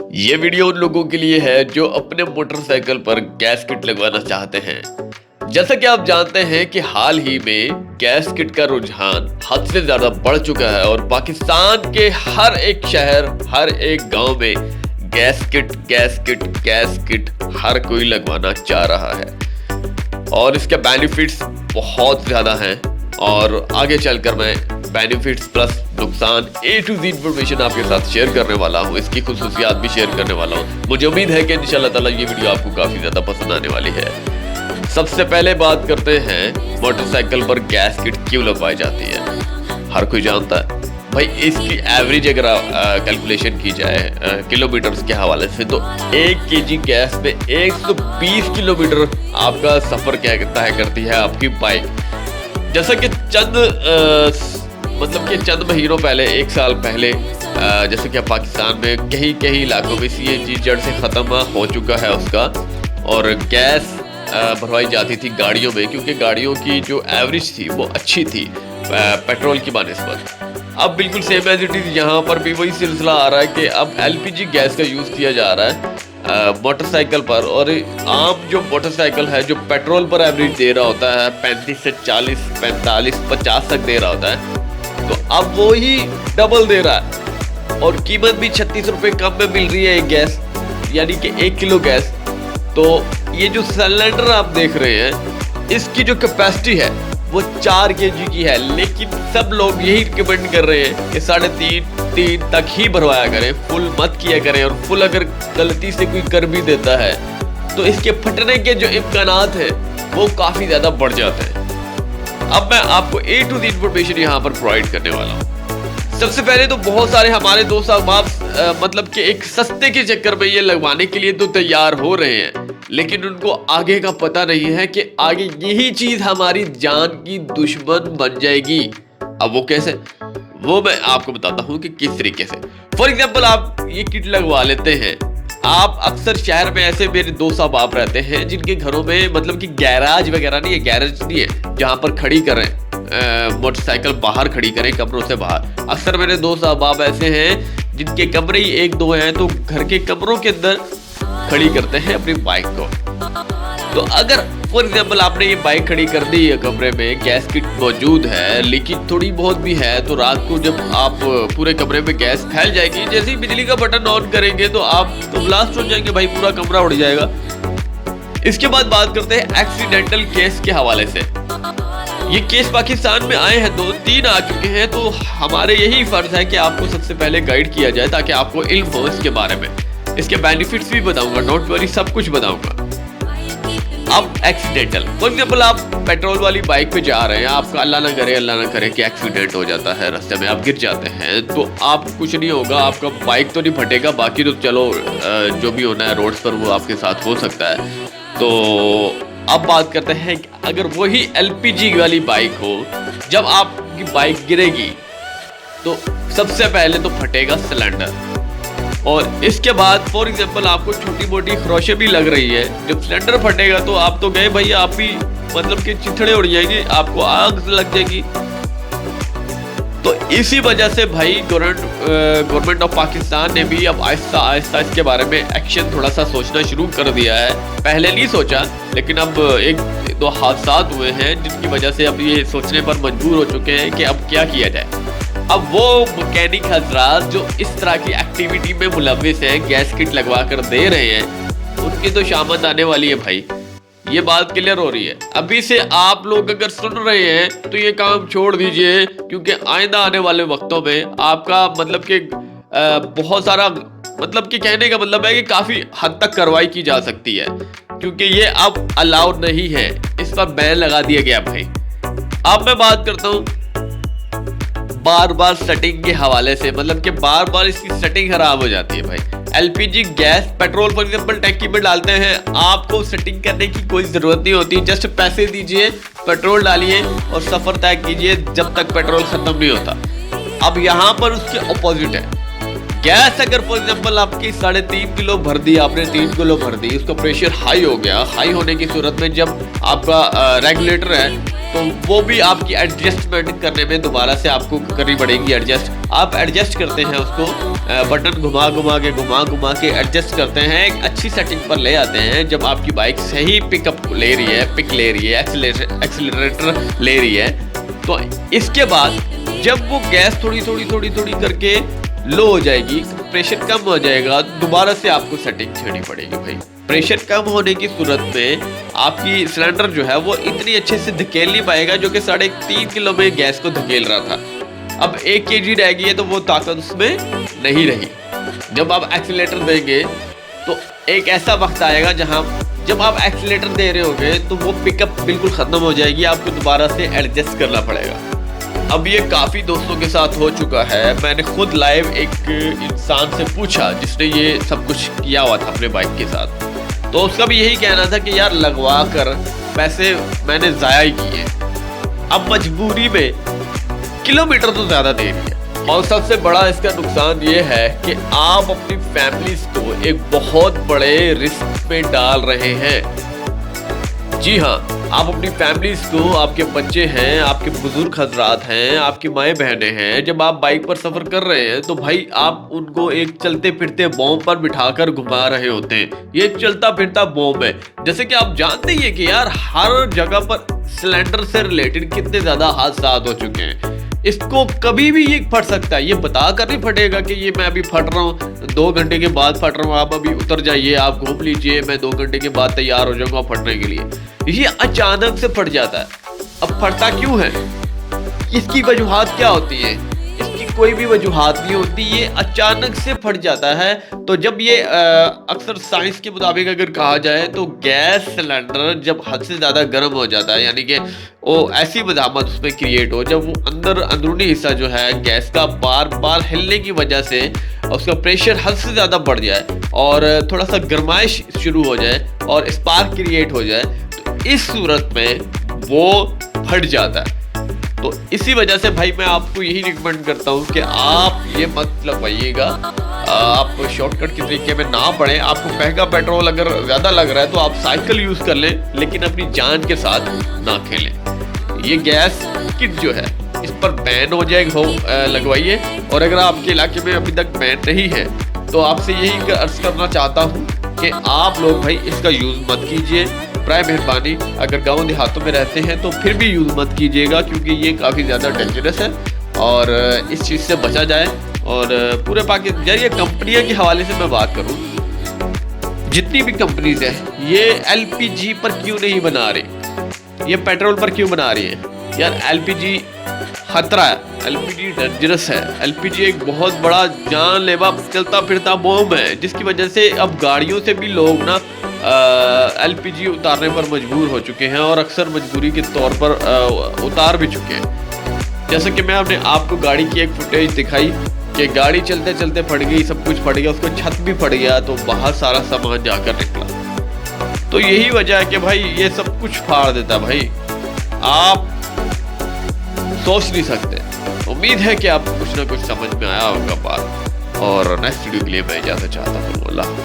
ये वीडियो उन लोगों के लिए है जो अपने मोटरसाइकिल पर गैस किट लगवाना चाहते हैं। जैसा कि आप जानते हैं कि हाल ही में गैस किट का रुझान हद से ज्यादा बढ़ चुका है और पाकिस्तान के हर एक शहर, हर एक गांव में गैस किट हर कोई लगवाना चाह रहा है और इसके बेनिफिट्स बहुत ज्यादा हैं और आगे चलकर मैं बेनिफिट्स प्लस नुकसान A to Z इंफॉर्मेशन आपके साथ शेयर करने वाला हूँ। इसकी खुसूसियात भी शेयर करने वाला हूँ। मुझे उम्मीद है कि इंशाल्लाह ताला ये वीडियो आपको काफी ज्यादा पसंद आने वाली है। सबसे पहले बात करते हैं मोटरसाइकिल पर गैस किट क्यों लगवाई जाती है। हर कोई जानता है भाई, इसकी एवरेज अगर कैलकुलेशन की जाए किलोमीटर्स के हवाले से तो 1 kg गैस में 120 किलोमीटर आपका सफर तय करती है आपकी बाइक। जैसा कि चंद महीनों पहले, 1 साल पहले, जैसे कि पाकिस्तान में कहीं इलाकों में CNG जड़ से ख़त्म हो चुका है उसका और गैस भरवाई जाती थी गाड़ियों में, क्योंकि गाड़ियों की जो एवरेज थी वो अच्छी थी पेट्रोल की बनिस्बत। अब बिल्कुल सेम एज इट इज़ यहाँ पर भी वही सिलसिला आ रहा है कि अब LPG गैस का यूज़ किया जा रहा है मोटरसाइकिल पर। और आम जो मोटरसाइकिल है जो पेट्रोल पर एवरेज दे रहा होता है 35 से 40, 45, 50 तक दे रहा होता है, तो अब वो ही डबल दे रहा है और कीमत भी 36 रुपये कम में मिल रही है एक गैस, यानी कि 1 किलो गैस। तो ये जो सिलेंडर आप देख रहे हैं इसकी जो कैपेसिटी है वो 4 kg की है, लेकिन सब लोग यही रिकमेंड कर रहे हैं कि 3.5 तक ही भरवाया करें, फुल मत किया करें। और फुल अगर गलती से कोई कर भी देता है तो इसके फटने के जो इम्कानात हैं वो काफ़ी ज़्यादा बढ़ जाते हैं। अब मैं आपको A to Z इंफॉर्मेशन यहाँ पर प्रोवाइड करने वाला हूँ। सबसे पहले तो बहुत सारे हमारे दोस्त अहबाब मतलब कि एक सस्ते के चक्कर में ये लगवाने के लिए तो तैयार हो रहे हैं, लेकिन उनको आगे का पता नहीं है कि आगे यही चीज हमारी जान की दुश्मन बन जाएगी। अब वो कैसे, वो मैं आपको बताता हूँ कि किस तरीके से। फॉर एग्जाम्पल आप ये किट लगवा लेते हैं। आप अक्सर शहर में ऐसे मेरे दोस्त अहबाब रहते हैं जिनके घरों में मतलब कि गैराज वगैरह नहीं है, गैरेज नहीं है जहाँ पर खड़ी करें मोटरसाइकिल, बाहर खड़ी करें कमरों से बाहर। अक्सर मेरे दोस्त अहबाब ऐसे हैं जिनके कमरे ही 1-2 हैं, तो घर के कमरों के अंदर खड़ी करते हैं अपनी बाइक को। तो अगर फॉर एग्जाम्पल आपने ये बाइक खड़ी कर दी है, कमरे में गैस किट मौजूद है लेकिन थोड़ी बहुत भी है, तो रात को जब आप पूरे कमरे में गैस फैल जाएगी, जैसे ही बिजली का बटन ऑन करेंगे तो आप तो ब्लास्ट हो जाएंगे भाई, पूरा कमरा उड़ जाएगा। इसके बाद बात करते हैं एक्सीडेंटल केस के हवाले से। ये केस पाकिस्तान में आए हैं, 2-3 आ चुके हैं, तो हमारे यही फर्ज है कि आपको सबसे पहले गाइड किया जाए ताकि आपको इल्म हो इसके बारे में। इसके बेनिफिट्स भी बताऊंगा, नोट वरी सब कुछ बताऊंगा। अब एक्सीडेंटल, फॉर एग्जाम्पल आप पेट्रोल वाली बाइक पे जा रहे हैं, आपका अल्लाह ना करे कि एक्सीडेंट हो जाता है, रास्ते में आप गिर जाते हैं, तो आप कुछ नहीं होगा, आपका बाइक तो नहीं फटेगा, बाकी तो चलो जो भी होना है रोड्स पर वो आपके साथ हो सकता है। तो अब बात करते हैं कि अगर वही LPG वाली बाइक हो, जब आपकी बाइक गिरेगी तो सबसे पहले तो फटेगा सिलेंडर और इसके बाद फॉर एग्जांपल आपको छोटी मोटी खरोशें भी लग रही है, जब सिलेंडर फटेगा तो आप तो गए भैया, आप ही मतलब कि चिथड़े उड़ जाएंगे, आपको आग लग जाएगी। तो इसी वजह से भाई गवर्नमेंट ऑफ पाकिस्तान ने भी अब आहिस्ता आहिस्ता इसके बारे में एक्शन थोड़ा सा सोचना शुरू कर दिया है। पहले नहीं सोचा, लेकिन अब 1-2 हादसात हुए हैं जिनकी वजह से अब ये सोचने पर मजबूर हो चुके हैं कि अब क्या किया जाए। अब वो मैकेनिक हजरात जो इस तरह की एक्टिविटी में मुलविस हैं, गैस किट लगवा कर दे रहे हैं, उनकी तो शामत आने वाली है भाई, ये बात क्लियर हो रही है। अभी से आप लोग अगर सुन रहे हैं तो ये काम छोड़ दीजिए, क्योंकि आइंदा आने वाले वक्तों में आपका मतलब कि बहुत सारा मतलब कि कहने का मतलब है कि काफ़ी हद तक कार्रवाई की जा सकती है, क्योंकि ये अब अलाउड नहीं है, इस पर बैन लगा दिया गया भाई। अब मैं बात करता हूँ बार सेटिंग के हवाले से, मतलब कि बार इसकी सेटिंग खराब हो जाती है भाई। LPG gas petrol for example टैंकी में डालते हैं, आपको सेटिंग करने की कोई ज़रूरत नहीं होती, जस्ट पैसे दीजिए, पेट्रोल डालिए और सफ़र तय कीजिए जब तक पेट्रोल ख़त्म नहीं होता। अब यहाँ पर उसके ऑपोजिट है, गैस अगर फॉर एग्जांपल आपकी 3.5 किलो भर दी, आपने 3 किलो भर दी, उसका प्रेशर हाई हो गया, हाई होने की सूरत में जब आपका रेगुलेटर है तो वो भी आपकी एडजस्टमेंट करने में दोबारा से आपको करनी पड़ेगी एडजस्ट। आप एडजस्ट करते हैं उसको, बटन घुमा घुमा के एडजस्ट करते हैं, एक अच्छी सेटिंग पर ले आते हैं। जब आपकी बाइक सही पिकअप ले रही है, पिक ले रही है, एक्सीलरेटर ले रही है, तो इसके बाद जब वो गैस थोड़ी करके लो हो जाएगी, प्रेशर कम हो जाएगा, दोबारा से आपको सेटिंग छेड़नी पड़ेगी भाई। प्रेशर कम होने की सूरत में आपकी सिलेंडर जो है वो इतनी अच्छे से धकेल नहीं पाएगा जो कि 3.5 किलो में गैस को धकेल रहा था। अब 1 kg रह गई है तो वो ताकत उसमें नहीं रही। जब आप एक्सीलेटर देंगे तो एक ऐसा वक्त आएगा जब आप एक्सीलेटर दे रहे होगे तो वो पिकअप बिल्कुल ख़त्म हो जाएगी, आपको दोबारा से एडजस्ट करना पड़ेगा। अब ये काफ़ी दोस्तों के साथ हो चुका है। मैंने खुद लाइव एक इंसान से पूछा जिसने ये सब कुछ किया हुआ था अपने बाइक के साथ, तो उसका भी यही कहना था कि यार लगवा कर पैसे मैंने ज़ाया ही किए, अब मजबूरी में किलोमीटर तो ज़्यादा दे रही है। और सबसे बड़ा इसका नुकसान ये है कि आप अपनी फैमिलीज को एक बहुत बड़े रिस्क में डाल रहे हैं। जी हाँ, आप अपनी फैमिलीज को, आपके बच्चे हैं, आपके बुजुर्ग हजरात हैं, आपकी माएँ बहनें हैं, जब आप बाइक पर सफर कर रहे हैं तो भाई आप उनको एक चलते फिरते बॉम्ब पर बिठाकर घुमा रहे होते हैं। ये एक चलता फिरता बॉम्ब है। जैसे कि आप जानते ही हैं कि यार हर जगह पर सिलेंडर से रिलेटेड कितने ज्यादा हादसा हो चुके हैं। इसको कभी भी ये फट सकता है, ये बता कर नहीं फटेगा कि ये मैं अभी फट रहा हूँ, 2 घंटे के बाद फट रहा हूँ, आप अभी उतर जाइए, आप घूम लीजिए, मैं 2 घंटे के बाद तैयार हो जाऊंगा फटने के लिए। ये अचानक से फट जाता है। अब फटता क्यों है, इसकी वजूहात क्या होती है? इसकी कोई भी वजूहात नहीं होती, ये अचानक से फट जाता है। तो जब ये अक्सर साइंस के मुताबिक अगर कहा जाए तो गैस सिलेंडर जब हद से ज़्यादा गर्म हो जाता है, यानी कि वो ऐसी मदामत उसमें क्रिएट हो जब वो अंदरूनी हिस्सा जो है गैस का बार बार हिलने की वजह से उसका प्रेशर हद से ज़्यादा बढ़ जाए और थोड़ा सा गर्माइश शुरू हो जाए और स्पार्क क्रिएट हो जाए, तो इस सूरत में वो फट जाता है। तो इसी वजह से भाई मैं आपको यही रिकमेंड करता हूँ कि आप ये मत लगवाइएगा, आप शॉर्टकट के तरीके में ना पड़े। आपको महंगा पेट्रोल अगर ज़्यादा लग रहा है तो आप साइकिल यूज़ कर लें, लेकिन अपनी जान के साथ ना खेलें। ये गैस किट जो है इस पर बैन हो जाएगा, लगवाइए। और अगर आपके इलाके में अभी तक बैन नहीं है तो आपसे यही अर्ज करना चाहता हूँ कि आप लोग भाई इसका यूज़ मत कीजिए, प्राय मेहरबानी। अगर गांव देहातों में रहते हैं तो फिर भी यूज़ मत कीजिएगा, क्योंकि ये काफ़ी ज़्यादा डेंजरस है और इस चीज़ से बचा जाए। और पूरे पाकिस्तान, यार ये कंपनियों के हवाले से मैं बात करूँ, जितनी भी कंपनीज है ये LPG पर क्यों नहीं बना रही, ये पेट्रोल पर क्यों बना रही है? यार LPG खतरा है, LPG डेंजरस है। LPG एक बहुत बड़ा जानलेवा चलता फिरता बॉम्ब है, जिसकी वजह से अब गाड़ियों से भी लोग ना LPG उतारने पर मजबूर हो चुके हैं और अक्सर मजबूरी के तौर पर उतार भी चुके हैं। जैसे कि मैं अपने आपको गाड़ी की एक फुटेज दिखाई कि गाड़ी चलते चलते फट गई, सब कुछ फट गया, उसको छत भी फट गया, तो बहुत सारा सामान जाकर निकला। तो यही वजह है कि भाई ये सब कुछ फाड़ देता भाई, आप सोच नहीं सकते। उम्मीद है कि आप कुछ ना कुछ समझ में आया होगा बात, और नेक्स्ट वीडियो के लिए मैं इजाजत चाहता हूँ। अल्लाह।